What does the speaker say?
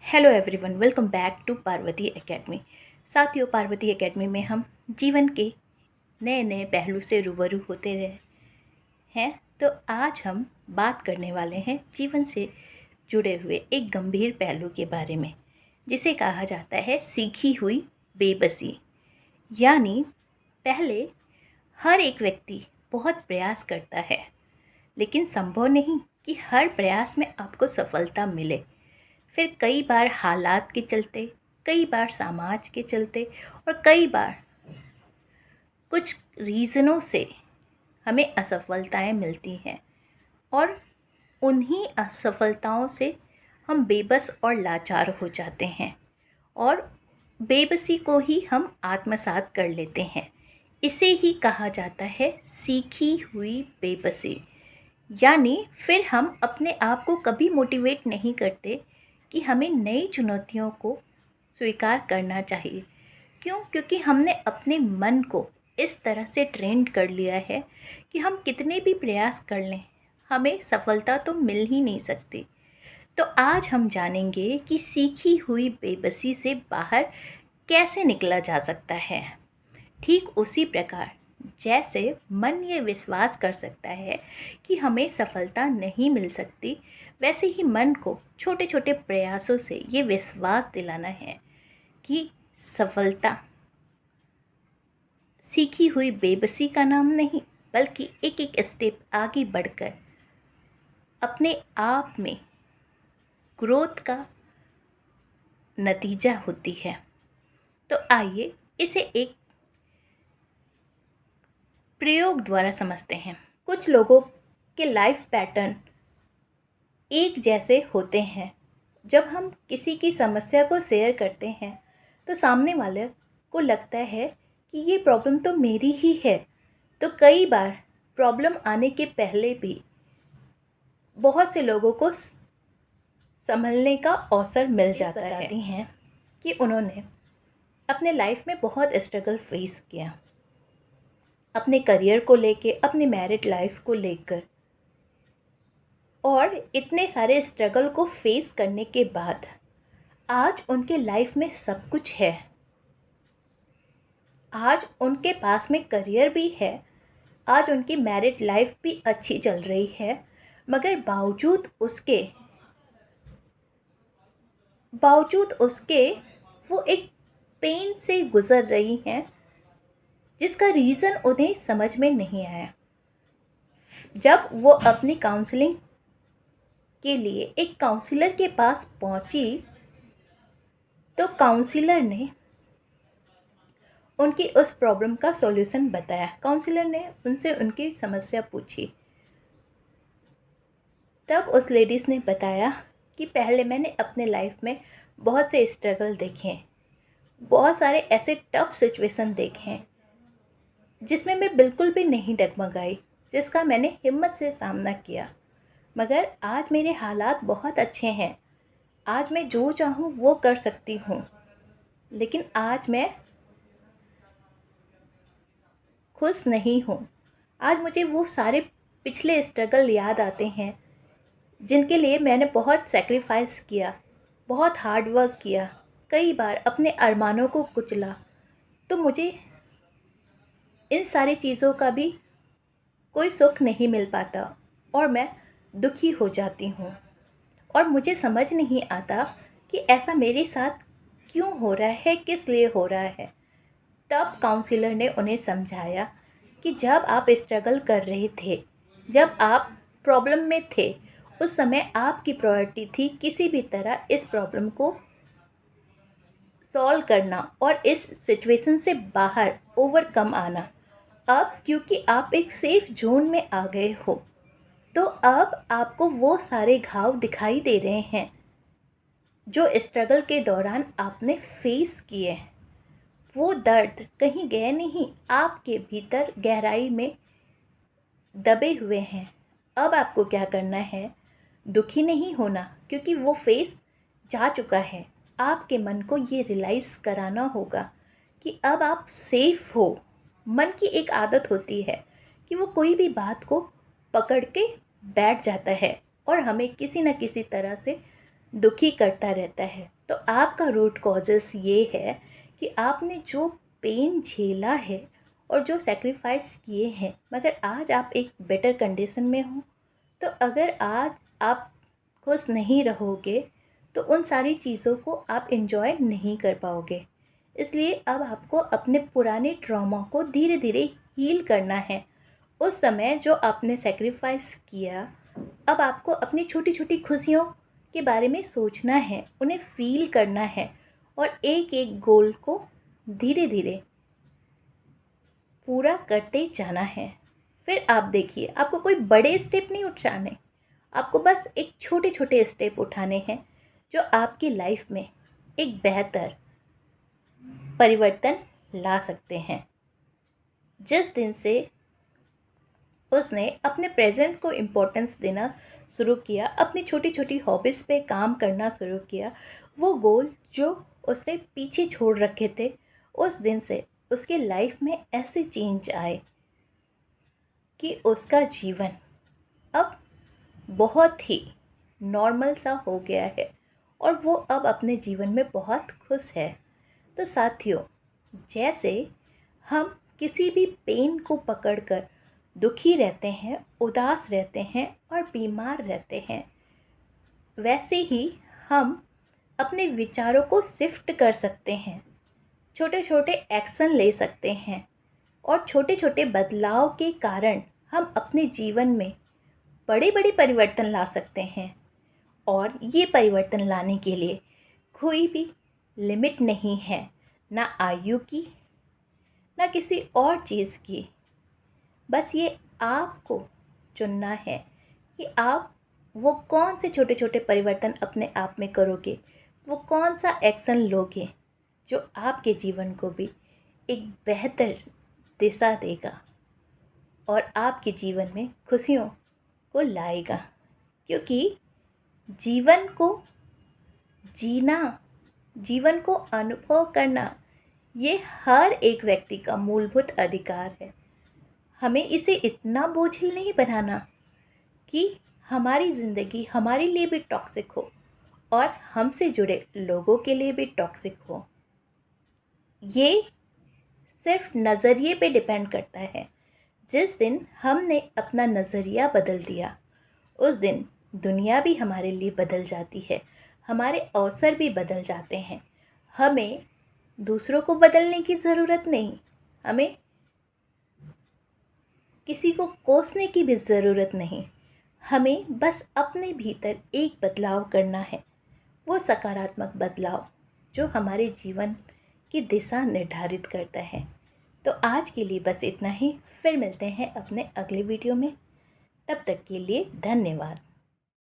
Hello everyone, welcome back to Parvati academy. साथियों, Parvati academy में हम जीवन के नए नए पहलू से रूबरू होते रहे हैं। तो आज हम बात करने वाले हैं जीवन से जुड़े हुए एक गंभीर पहलू के बारे में, जिसे कहा जाता है सीखी हुई बेबसी। यानी पहले हर एक व्यक्ति बहुत प्रयास करता है, लेकिन संभव नहीं कि हर प्रयास में आपको सफलता मिले। फिर कई बार हालात के चलते, कई बार समाज के चलते और कई बार कुछ रीज़नों से हमें असफलताएं मिलती हैं और उन्हीं असफलताओं से हम बेबस और लाचार हो जाते हैं और बेबसी को ही हम आत्मसात कर लेते हैं। इसे ही कहा जाता है सीखी हुई बेबसी। यानी फिर हम अपने आप को कभी मोटिवेट नहीं करते कि हमें नई चुनौतियों को स्वीकार करना चाहिए। क्यों? क्योंकि हमने अपने मन को इस तरह से ट्रेंड कर लिया है कि हम कितने भी प्रयास कर लें, हमें सफलता तो मिल ही नहीं सकती। तो आज हम जानेंगे कि सीखी हुई बेबसी से बाहर कैसे निकला जा सकता है। ठीक उसी प्रकार जैसे मन ये विश्वास कर सकता है कि हमें सफलता नहीं मिल सकती, वैसे ही मन को छोटे छोटे प्रयासों से ये विश्वास दिलाना है कि सफलता सीखी हुई बेबसी का नाम नहीं, बल्कि एक एक स्टेप आगे बढ़कर अपने आप में ग्रोथ का नतीजा होती है। तो आइए इसे एक प्रयोग द्वारा समझते हैं। कुछ लोगों के लाइफ पैटर्न एक जैसे होते हैं। जब हम किसी की समस्या को शेयर करते हैं तो सामने वाले को लगता है कि ये प्रॉब्लम तो मेरी ही है। तो कई बार प्रॉब्लम आने के पहले भी बहुत से लोगों को संभलने का अवसर मिल जाता है। बताती हैं कि उन्होंने अपने लाइफ में बहुत स्ट्रगल फेस किया, अपने करियर को लेके, अपनी मैरिड लाइफ को लेकर। और इतने सारे स्ट्रगल को फेस करने के बाद आज उनके लाइफ में सब कुछ है। आज उनके पास में करियर भी है, आज उनकी मैरिड लाइफ भी अच्छी चल रही है, मगर बावजूद उसके वो एक पेन से गुजर रही हैं, जिसका रीज़न उन्हें समझ में नहीं आया। जब वो अपनी काउंसलिंग के लिए एक काउंसलर के पास पहुंची तो काउंसलर ने उनकी उस प्रॉब्लम का सॉल्यूशन बताया। काउंसलर ने उनसे उनकी समस्या पूछी। तब उस लेडीज़ ने बताया कि पहले मैंने अपने लाइफ में बहुत से स्ट्रगल देखे हैं, बहुत सारे ऐसे टफ सिचुएशन देखे हैं जिसमें मैं बिल्कुल भी नहीं डगमगाई, जिसका मैंने हिम्मत से सामना किया। मगर आज मेरे हालात बहुत अच्छे हैं, आज मैं जो चाहूँ वो कर सकती हूँ। लेकिन आज मैं खुश नहीं हूँ। आज मुझे वो सारे पिछले स्ट्रगल याद आते हैं जिनके लिए मैंने बहुत सेक्रीफाइस किया, बहुत हार्ड वर्क किया, कई बार अपने अरमानों को कुचला। तो मुझे इन सारी चीज़ों का भी कोई सुख नहीं मिल पाता और मैं दुखी हो जाती हूँ और मुझे समझ नहीं आता कि ऐसा मेरे साथ क्यों हो रहा है, किस लिए हो रहा है। तब काउंसलर ने उन्हें समझाया कि जब आप स्ट्रगल कर रहे थे, जब आप प्रॉब्लम में थे, उस समय आपकी प्रायोरिटी थी किसी भी तरह इस प्रॉब्लम को सॉल्व करना और इस सिचुएशन से बाहर ओवरकम आना। अब क्योंकि आप एक सेफ जोन में आ गए हो, तो अब आपको वो सारे घाव दिखाई दे रहे हैं जो स्ट्रगल के दौरान आपने फेस किए। वो दर्द कहीं गए नहीं, आपके भीतर गहराई में दबे हुए हैं। अब आपको क्या करना है? दुखी नहीं होना, क्योंकि वो फेस जा चुका है। आपके मन को ये रियलाइज़ कराना होगा कि अब आप सेफ हो। मन की एक आदत होती है कि वो कोई भी बात को पकड़ के बैठ जाता है और हमें किसी न किसी तरह से दुखी करता रहता है। तो आपका रूट कॉजेस ये है कि आपने जो पेन झेला है और जो सेक्रीफाइस किए हैं, मगर आज आप एक बेटर कंडीशन में हो। तो अगर आज आप खुश नहीं रहोगे तो उन सारी चीज़ों को आप एंजॉय नहीं कर पाओगे। इसलिए अब आपको अपने पुराने ट्रॉमा को धीरे धीरे हील करना है। उस समय जो आपने सेक्रीफाइस किया, अब आपको अपनी छोटी छोटी खुशियों के बारे में सोचना है, उन्हें फील करना है और एक एक गोल को धीरे धीरे पूरा करते जाना है। फिर आप देखिए, आपको कोई बड़े स्टेप नहीं उठाने, आपको बस एक छोटे छोटे स्टेप उठाने हैं जो आपकी लाइफ में एक बेहतर परिवर्तन ला सकते हैं। जिस दिन से उसने अपने प्रेजेंट को इम्पोर्टेंस देना शुरू किया, अपनी छोटी छोटी हॉबीज़ पे काम करना शुरू किया, वो गोल जो उसने पीछे छोड़ रखे थे, उस दिन से उसके लाइफ में ऐसे चेंज आए कि उसका जीवन अब बहुत ही नॉर्मल सा हो गया है और वो अब अपने जीवन में बहुत खुश है। तो साथियों, जैसे हम किसी भी पेन को पकड़कर दुखी रहते हैं, उदास रहते हैं और बीमार रहते हैं, वैसे ही हम अपने विचारों को शिफ्ट कर सकते हैं, छोटे छोटे एक्शन ले सकते हैं और छोटे छोटे बदलाव के कारण हम अपने जीवन में बड़े बड़े परिवर्तन ला सकते हैं। और ये परिवर्तन लाने के लिए कोई भी लिमिट नहीं है, ना आयु की, ना किसी और चीज़ की। बस ये आपको चुनना है कि आप वो कौन से छोटे छोटे परिवर्तन अपने आप में करोगे, वो कौन सा एक्शन लोगे जो आपके जीवन को भी एक बेहतर दिशा देगा और आपके जीवन में खुशियों को लाएगा। क्योंकि जीवन को जीना, जीवन को अनुभव करना, ये हर एक व्यक्ति का मूलभूत अधिकार है। हमें इसे इतना बोझिल नहीं बनाना कि हमारी ज़िंदगी हमारे लिए भी टॉक्सिक हो और हमसे जुड़े लोगों के लिए भी टॉक्सिक हो। ये सिर्फ नज़रिए पे डिपेंड करता है। जिस दिन हमने अपना नज़रिया बदल दिया, उस दिन दुनिया भी हमारे लिए बदल जाती है, हमारे अवसर भी बदल जाते हैं। हमें दूसरों को बदलने की ज़रूरत नहीं, हमें किसी को कोसने की भी ज़रूरत नहीं। हमें बस अपने भीतर एक बदलाव करना है, वो सकारात्मक बदलाव जो हमारे जीवन की दिशा निर्धारित करता है। तो आज के लिए बस इतना ही। फिर मिलते हैं अपने अगले वीडियो में। तब तक के लिए धन्यवाद।